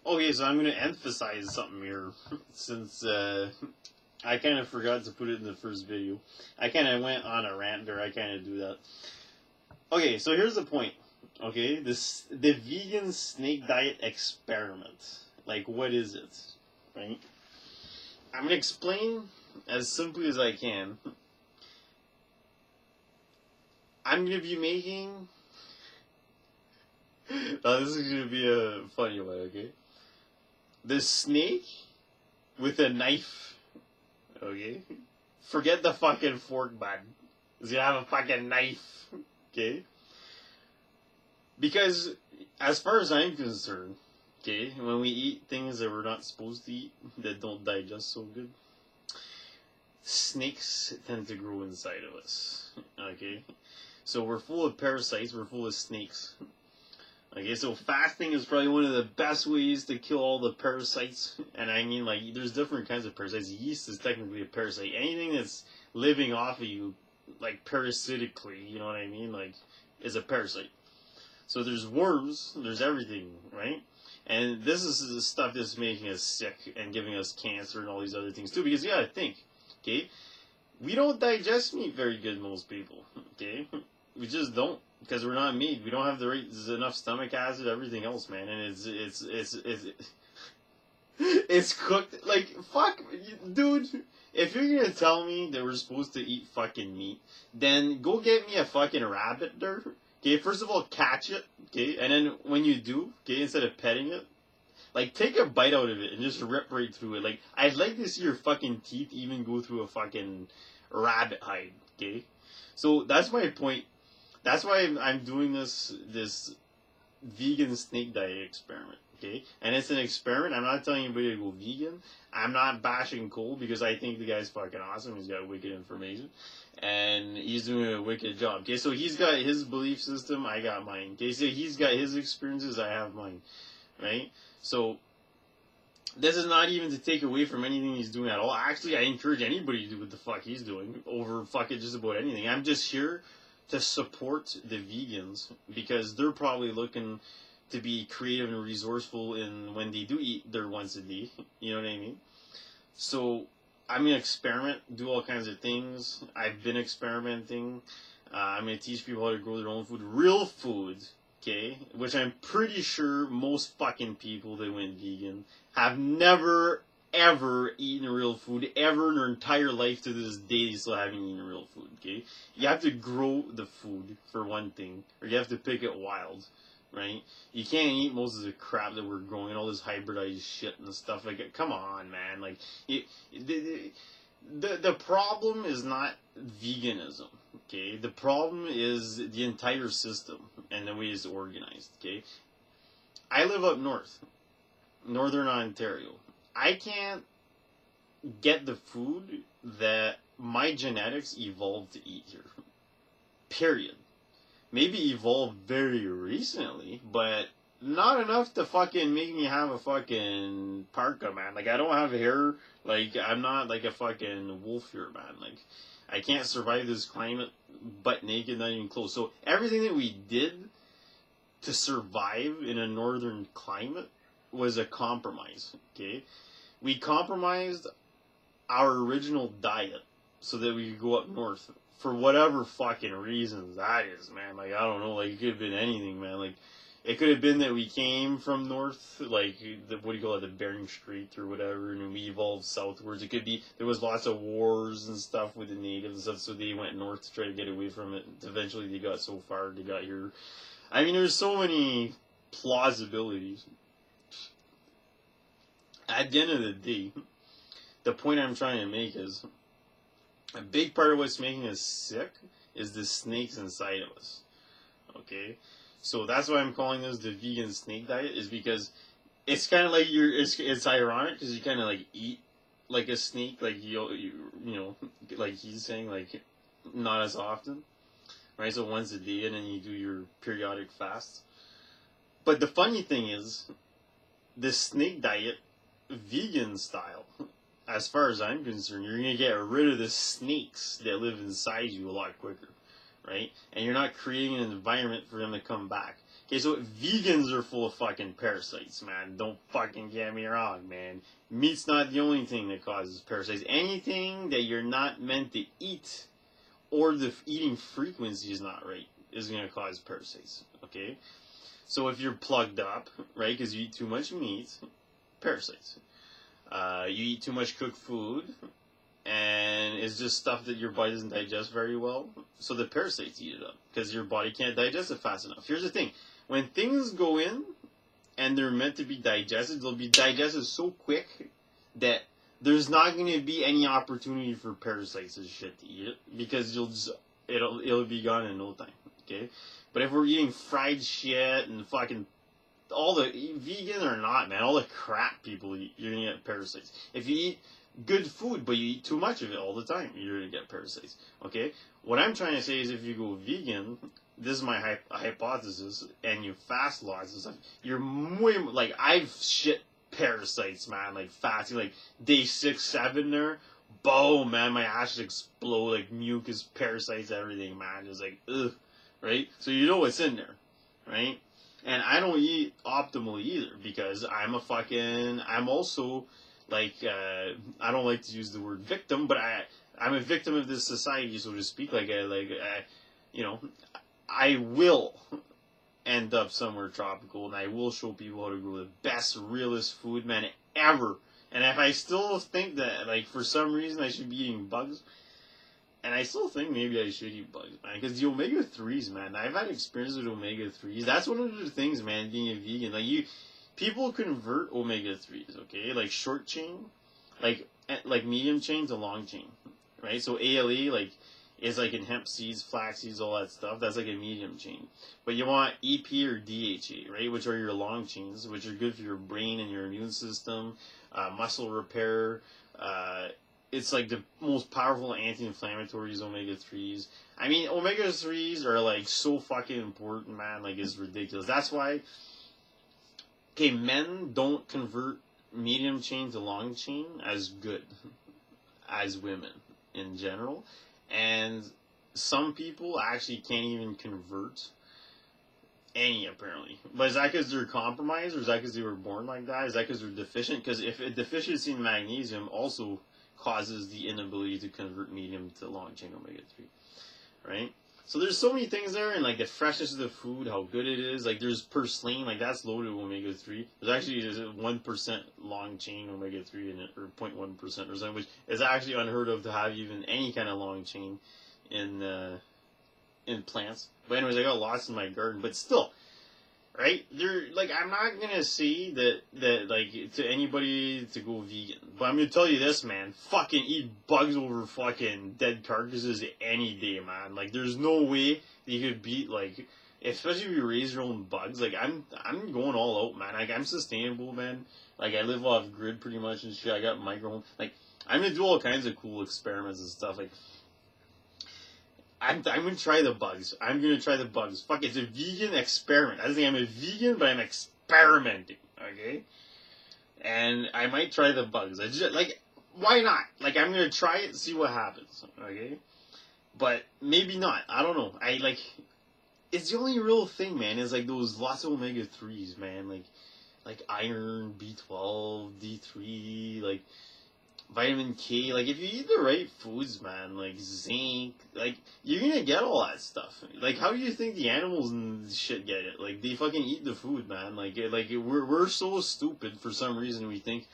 Okay, so I'm going to emphasize something here, since I kind of forgot to put it in the first video. I kind of went on a rant there, I kind of do that. Okay, so here's the point. Okay, the vegan snake diet experiment. Like, what is it? Right? I'm going to explain as simply as I can. I'm going to be making... Now, this is going to be a funny one, okay? The snake with a knife, okay? Forget the fucking fork, man. He's gonna have a fucking knife, okay? Because, as far as I'm concerned, okay, when we eat things that we're not supposed to eat, that don't digest so good, snakes tend to grow inside of us, okay? So we're full of parasites, we're full of snakes. Okay, so fasting is probably one of the best ways to kill all the parasites. And I mean, like, there's different kinds of parasites. Yeast is technically a parasite. Anything that's living off of you, like, parasitically, you know what I mean? Like, is a parasite. So there's worms, there's everything, right? And this is the stuff that's making us sick and giving us cancer and all these other things, too. Because you gotta think, okay? We don't digest meat very good, most people, okay? We just don't. Because we're not meat, we don't have the right, there's enough stomach acid, everything else, man, and it's cooked, like, fuck, dude, if you're gonna tell me that we're supposed to eat fucking meat, then go get me a fucking rabbit there, okay, first of all, catch it, okay, and then when you do, okay, instead of petting it, like, take a bite out of it and just rip right through it, like, I'd like to see your fucking teeth even go through a fucking rabbit hide, okay, so that's my point. That's why I'm doing this vegan snake diet experiment, okay? And it's an experiment. I'm not telling anybody to go vegan. I'm not bashing Cole because I think the guy's fucking awesome. He's got wicked information. And he's doing a wicked job, okay? So he's got his belief system. I got mine, okay? So he's got his experiences. I have mine, right? So this is not even to take away from anything he's doing at all. Actually, I encourage anybody to do what the fuck he's doing over fucking just about anything. I'm just here to support the vegans because they're probably looking to be creative and resourceful in when they do eat their once a day. You know what I mean? So I'm gonna experiment, do all kinds of things. I've been experimenting. I'm gonna teach people how to grow their own food, real food. Okay, which I'm pretty sure most fucking people that went vegan have never ever eaten real food ever in their entire life. To this day, they still haven't eaten real food, okay? You have to grow the food, for one thing, or you have to pick it wild, right? You can't eat most of the crap that we're growing, all this hybridized shit and stuff like that. Come on, man. Like, the problem is not veganism, okay? The problem is the entire system and the way it's organized, okay? I live up north, northern Ontario. I can't get the food that my genetics evolved to eat here. Period. Maybe evolved very recently, but not enough to fucking make me have a fucking parka, man. Like, I don't have hair. Like, I'm not like a fucking wolf here, man. Like, I can't survive this climate butt naked, not even close. So everything that we did to survive in a northern climate was a compromise, okay? We compromised our original diet so that we could go up north for whatever fucking reasons that is, man. Like, I don't know, like, it could have been anything, man. Like, it could have been that we came from north, like, what do you call it, the Bering Strait or whatever, and we evolved southwards. It could be, there was lots of wars and stuff with the natives and stuff, so they went north to try to get away from it. Eventually they got so far, they got here. I mean, there's so many plausibilities. At the end of the day, the point I'm trying to make is a big part of what's making us sick is the snakes inside of us. Okay? So that's why I'm calling this the vegan snake diet, is because it's kind of like it's ironic because you kind of like eat like a snake, like you know, like he's saying, like not as often, right? So once a day, and then you do your periodic fasts. But the funny thing is, the snake diet, vegan style, as far as I'm concerned, you're going to get rid of the snakes that live inside you a lot quicker, right? And you're not creating an environment for them to come back. Okay, so vegans are full of fucking parasites, man. Don't fucking get me wrong, man. Meat's not the only thing that causes parasites. Anything that you're not meant to eat, or the eating frequency is not right, is going to cause parasites, okay? So if you're plugged up, right, because you eat too much meat, parasites. You eat too much cooked food, and it's just stuff that your body doesn't digest very well, so the parasites eat it up, because your body can't digest it fast enough. Here's the thing. When things go in, and they're meant to be digested, they'll be digested so quick that there's not going to be any opportunity for parasites and shit to eat it, because it'll be gone in no time, okay? But if we're eating fried shit and fucking all the vegan or not, man, all the crap people eat, you're gonna get parasites. If you eat good food but you eat too much of it all the time, you're gonna get parasites. Okay? What I'm trying to say is, if you go vegan, this is my hypothesis, and you fast lots and stuff, you're way like, I've shit parasites, man, like fasting, like day 6, 7 there, boom, man, my ass explode, like mucus, parasites, everything, man, it's like, ugh, right? So you know what's in there, right? And I don't eat optimally either, because I'm also, like, I don't like to use the word victim, but I'm a victim of this society, so to speak. You know, I will end up somewhere tropical, and I will show people how to grow the best, realest food, man, ever. And if I still think that, like, for some reason I should be eating bugs, and I still think maybe I should eat bugs, man, because the omega-3s, man, I've had experience with omega-3s. That's one of the things, man, being a vegan. Like, people convert omega-3s, okay? Like, short chain, like medium chain to long chain, right? So ALE, like, is like in hemp seeds, flax seeds, all that stuff. That's like a medium chain. But you want EP or DHA, right? Which are your long chains, which are good for your brain and your immune system, muscle repair. It's like the most powerful anti-inflammatories, omega-3s. I mean, omega-3s are like so fucking important, man. Like, it's ridiculous. That's why, okay, men don't convert medium chain to long chain as good as women in general. And some people actually can't even convert any, apparently. But is that because they're compromised, or is that because they were born like that? Is that because they're deficient? Because if a deficiency in magnesium also causes the inability to convert medium to long chain omega-3, right? So there's so many things there, and like the freshness of the food, how good it is. Like, there's purslane, like that's loaded with omega-3. There's actually 1% long chain omega-3 in it, or 0.1% or something, which is actually unheard of to have even any kind of long chain in plants. But anyways, I got lots in my garden, but still, right? I'm not gonna say that like to anybody to go vegan, but I'm gonna tell you this, man. Fucking eat bugs over fucking dead carcasses any day, man. Like, there's no way that you could beat, like, especially if you raise your own bugs. Like, I'm going all out, man. Like, I'm sustainable, man. Like, I live off grid pretty much and shit. I got micro home. Like, I'm gonna do all kinds of cool experiments and stuff. Like, I'm gonna try the bugs. I'm gonna try the bugs. Fuck, it's a vegan experiment. I think I'm a vegan, but I'm experimenting, okay? And I might try the bugs. I just, like, why not? Like, I'm gonna try it and see what happens, okay? But maybe not. I don't know. It's the only real thing, man, is like those lots of omega-3s, man. Like iron, B12, D3, like vitamin K. Like, if you eat the right foods, man, like zinc, like, you're gonna get all that stuff. Like, how do you think the animals and shit get it? Like, they fucking eat the food, man. We're so stupid for some reason. We think,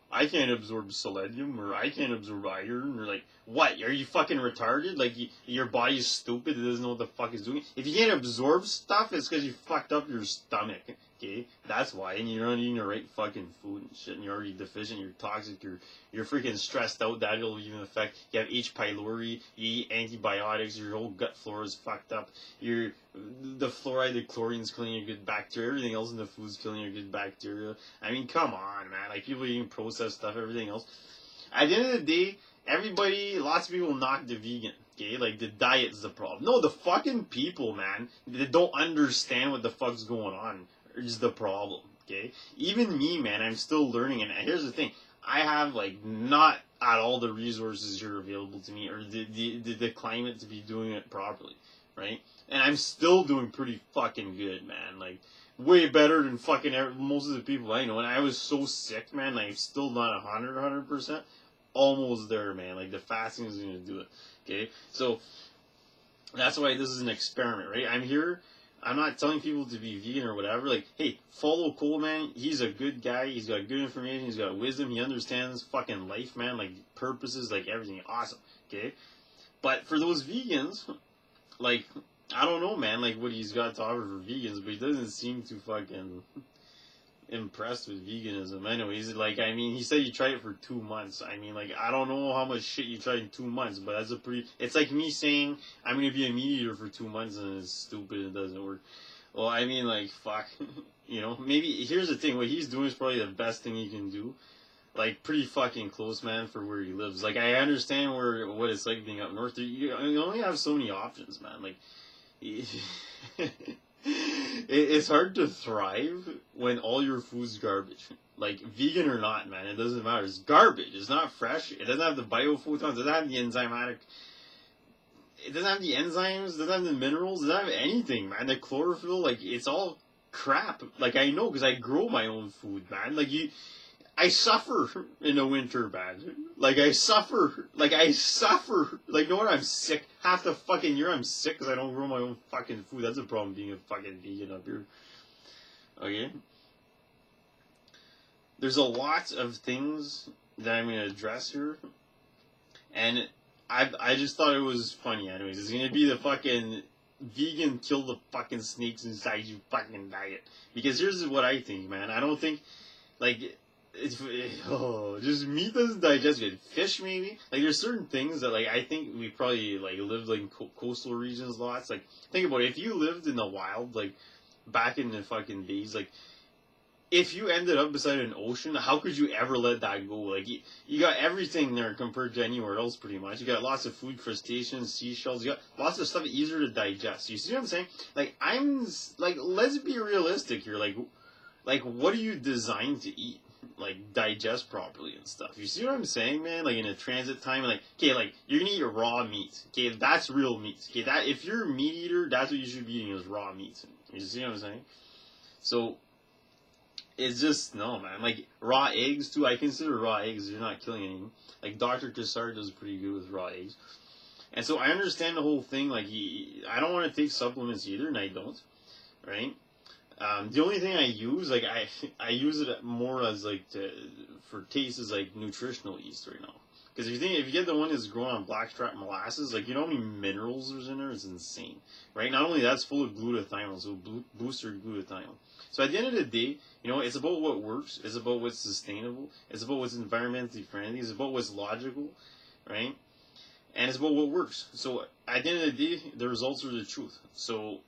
I can't absorb selenium, or I can't absorb iron, or like, what? Are you fucking retarded? Like, your body's stupid, it doesn't know what the fuck it's doing? If you can't absorb stuff, it's because you fucked up your stomach, okay? That's why, and you're not eating the right fucking food and shit, and you're already deficient, you're toxic, you're freaking stressed out, that'll even affect, you have H. pylori, you eat antibiotics, your whole gut flora is fucked up, the fluoride, the chlorine's killing your good bacteria, everything else in the food's killing your good bacteria. I mean, come on, man, like, people eating processed stuff, everything else. At the end of the day, lots of people knock the vegan, okay? Like, the diet's the problem. No, the fucking people, man, that don't understand what the fuck's going on is the problem, okay? Even me, man, I'm still learning, and here's the thing. I have, like, not at all the resources here available to me, or the climate to be doing it properly, right? And I'm still doing pretty fucking good, man. Like, way better than fucking most of the people I know. And I was so sick, man. I'm still not 100%. Almost there, man. Like, the fasting is going to do it. Okay? So, that's why this is an experiment, right? I'm here. I'm not telling people to be vegan or whatever. Like, hey, follow Cole, man. He's a good guy. He's got good information. He's got wisdom. He understands fucking life, man. Like, purposes, like, everything. Awesome. Okay? But for those vegans, like, I don't know, man, like, what he's got to offer for vegans, but he doesn't seem too fucking impressed with veganism. Anyways, like, I mean, he said you tried it for 2 months. I mean, like, I don't know how much shit you tried in 2 months, but that's a pretty... It's like me saying I'm going to be a meat eater for 2 months and it's stupid and it doesn't work. Well, I mean, like, fuck. You know, maybe... Here's the thing. What he's doing is probably the best thing he can do. Like, pretty fucking close, man, for where he lives. Like, I understand what it's like being up north. You only have so many options, man. Like, it's hard to thrive when all your food's garbage. Like, vegan or not, man, it doesn't matter. It's garbage. It's not fresh. It doesn't have the biophotons. It doesn't have the enzymatic... It doesn't have the enzymes. It doesn't have the minerals. It doesn't have anything, man. The chlorophyll, like, it's all crap. Like, I know, because I grow my own food, man. Like, I suffer in the winter, man. Like, I suffer. Like, Like, know what? I'm sick. Half the fucking year I'm sick because I don't grow my own fucking food. That's a problem being a fucking vegan up here. Okay? There's a lot of things that I'm going to address here. And I just thought it was funny anyways. It's going to be the fucking vegan kill the fucking snakes inside you fucking diet. Because here's what I think, man. I don't think, like... just meat doesn't digest good. Fish, maybe. Like, there's certain things that, like, I think we probably, like, lived, like, in coastal regions lots. Like, think about it. If you lived in the wild, like, back in the fucking days, like, if you ended up beside an ocean, how could you ever let that go? Like, you got everything there compared to anywhere else, pretty much. You got lots of food, crustaceans, seashells. You got lots of stuff easier to digest. You see what I'm saying? Like, let's be realistic here. Like, what are you designed to eat? Like, digest properly and stuff. You see what I'm saying, man? Like, in a transit time, like, okay, like, you're gonna eat raw meat. Okay, that's real meat. Okay, that, if you're a meat eater, that's what you should be eating is raw meat. You see what I'm saying? So, it's just, no, man. Like, raw eggs, too. I consider raw eggs, you're not killing anything. Like, Dr. Cassar does pretty good with raw eggs. And so, I understand the whole thing. Like, I don't want to take supplements either, and I don't. Right? The only thing I use, like, I use it more as, like, for taste as, like, nutritional yeast right now. Because if you get the one that's grown on blackstrap molasses, like, you know how many minerals there's in there? It's insane. Right? Not only that, it's full of glutathione, so boost your glutathione. So at the end of the day, you know, it's about what works. It's about what's sustainable. It's about what's environmentally friendly. It's about what's logical. Right? And it's about what works. So at the end of the day, the results are the truth. So...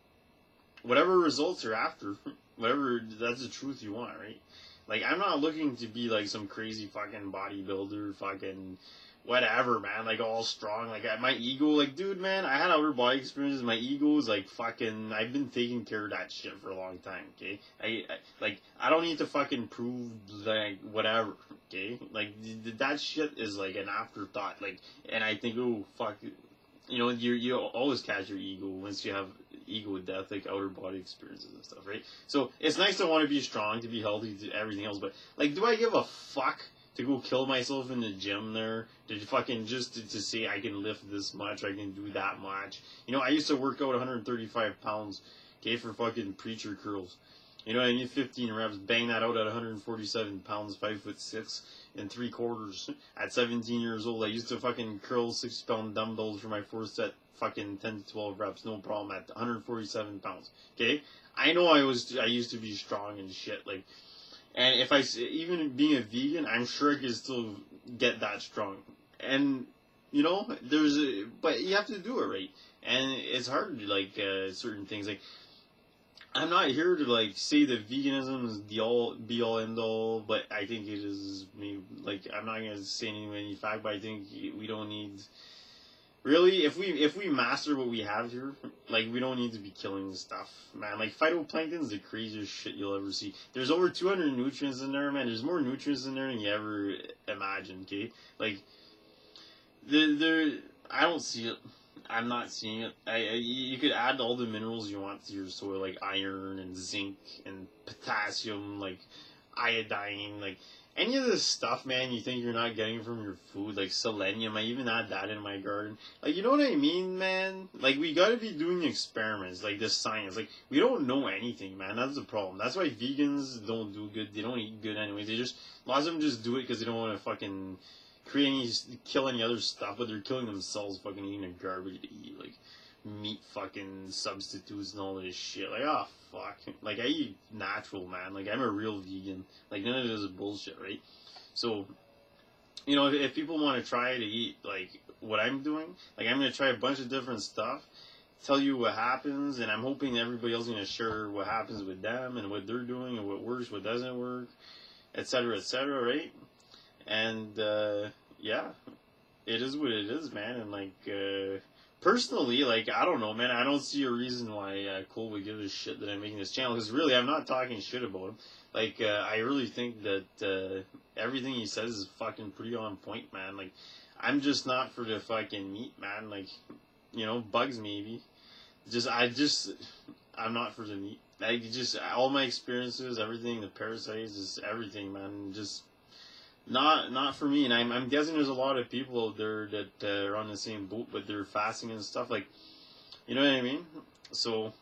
whatever results you're after, whatever, that's the truth you want, right? Like, I'm not looking to be, like, some crazy fucking bodybuilder, fucking whatever, man, like, all strong, like, my ego, like, dude, man, I had outer body experiences, my ego is, like, fucking, I've been taking care of that shit for a long time, okay? I don't need to fucking prove, like, whatever, okay? Like, that shit is, like, an afterthought, like, and I think, oh, fuck, you know, you always catch your ego once you have ego death, like outer body experiences and stuff, right? So it's nice to want to be strong, to be healthy, to everything else, but, like, do I give a fuck to go kill myself in the gym there, to fucking just to say I can lift this much, I can do that much? You know, I used to work out 135 pounds, okay, for fucking preacher curls. You know, I need 15 reps, bang that out at 147 pounds, 5'6" and 3/4. At 17 years old, I used to fucking curl 60-pound dumbbells for my first set, fucking 10 to 12 reps, no problem, at 147 pounds. Okay? I know I used to be strong and shit, like, and if even being a vegan, I'm sure I could still get that strong. And, you know, but you have to do it right. And it's hard, like, certain things, like, I'm not here to, like, say that veganism is the be-all, end-all, but I think it is, like, I'm not going to say anything with any fact, but I think we don't need, really, if we master what we have here, like, we don't need to be killing stuff, man. Like, phytoplankton is the craziest shit you'll ever see. There's over 200 nutrients in there, man. There's more nutrients in there than you ever imagine, okay? Like, I don't see it. I'm not seeing it. You could add all the minerals you want to your soil, like iron and zinc and potassium, like iodine, like any of this stuff, man. You think you're not getting from your food, like selenium. I even add that in my garden. Like, you know what I mean, man? Like, we gotta be doing experiments, like this science. Like, we don't know anything, man. That's the problem. That's why vegans don't do good. They don't eat good anyways. Lots of them just do it because they don't want to fucking kill any other stuff, but they're killing themselves fucking eating the garbage to eat, like meat fucking substitutes and all this shit. Like, oh fuck. Like, I eat natural, man. Like, I'm a real vegan. Like, none of this is bullshit, right? So, you know, if people want to try to eat, like, what I'm doing, like, I'm going to try a bunch of different stuff, tell you what happens, and I'm hoping everybody else is going to share what happens with them and what they're doing and what works, what doesn't work, etc., right? And, yeah, it is what it is, man. And, like, personally, like, I don't know, man. I don't see a reason why Cole would give a shit that I'm making this channel. Because, really, I'm not talking shit about him. Like, I really think that everything he says is fucking pretty on point, man. Like, I'm just not for the fucking meat, man. Like, you know, bugs maybe. I'm not for the meat. Like, all my experiences, everything, the parasites, just everything, man. Just not for me. And I'm guessing there's a lot of people out there that are on the same boat, but they're fasting and stuff. Like, you know what I mean? So,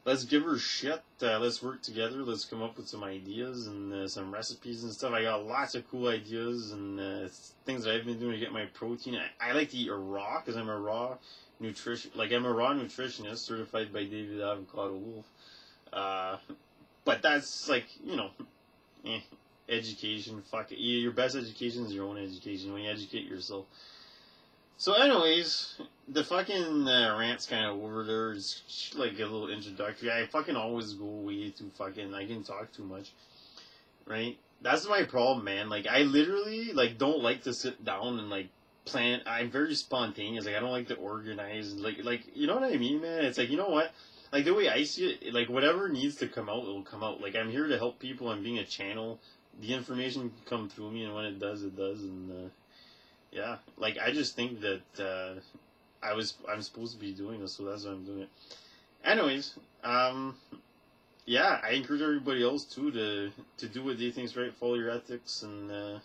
let's give her shit. Let's work together. Let's come up with some ideas and some recipes and stuff. I got lots of cool ideas and things that I've been doing to get my protein. I like to eat raw because I'm a raw nutritionist certified by David Avocado Wolf. But that's like, you know, education. Fuck it. Your best education is your own education when you educate yourself. So, anyways, the fucking rant's kind of over there. It's like a little introductory. I fucking always go way too fucking. I can talk too much, right? That's my problem, man. Like, I literally like don't like to sit down and like plan. I'm very spontaneous. Like, I don't like to organize. Like you know what I mean, man? It's like, you know what? Like, the way I see it, like, whatever needs to come out, it'll come out. Like, I'm here to help people. I'm being a channel. The information can come through me, and when it does, and yeah, like, I just think that I'm supposed to be doing this, so that's why I'm doing it. Anyways, yeah, I encourage everybody else too to do what they think's right, follow your ethics, and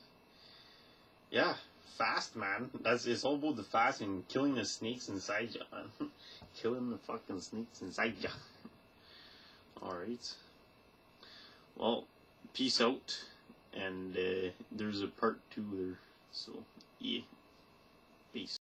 yeah, fast, man. It's all about the fasting, killing the snakes inside you, man. Killing the fucking snakes inside you. All right. Well, peace out, and there's a part 2 there, so yeah. Peace.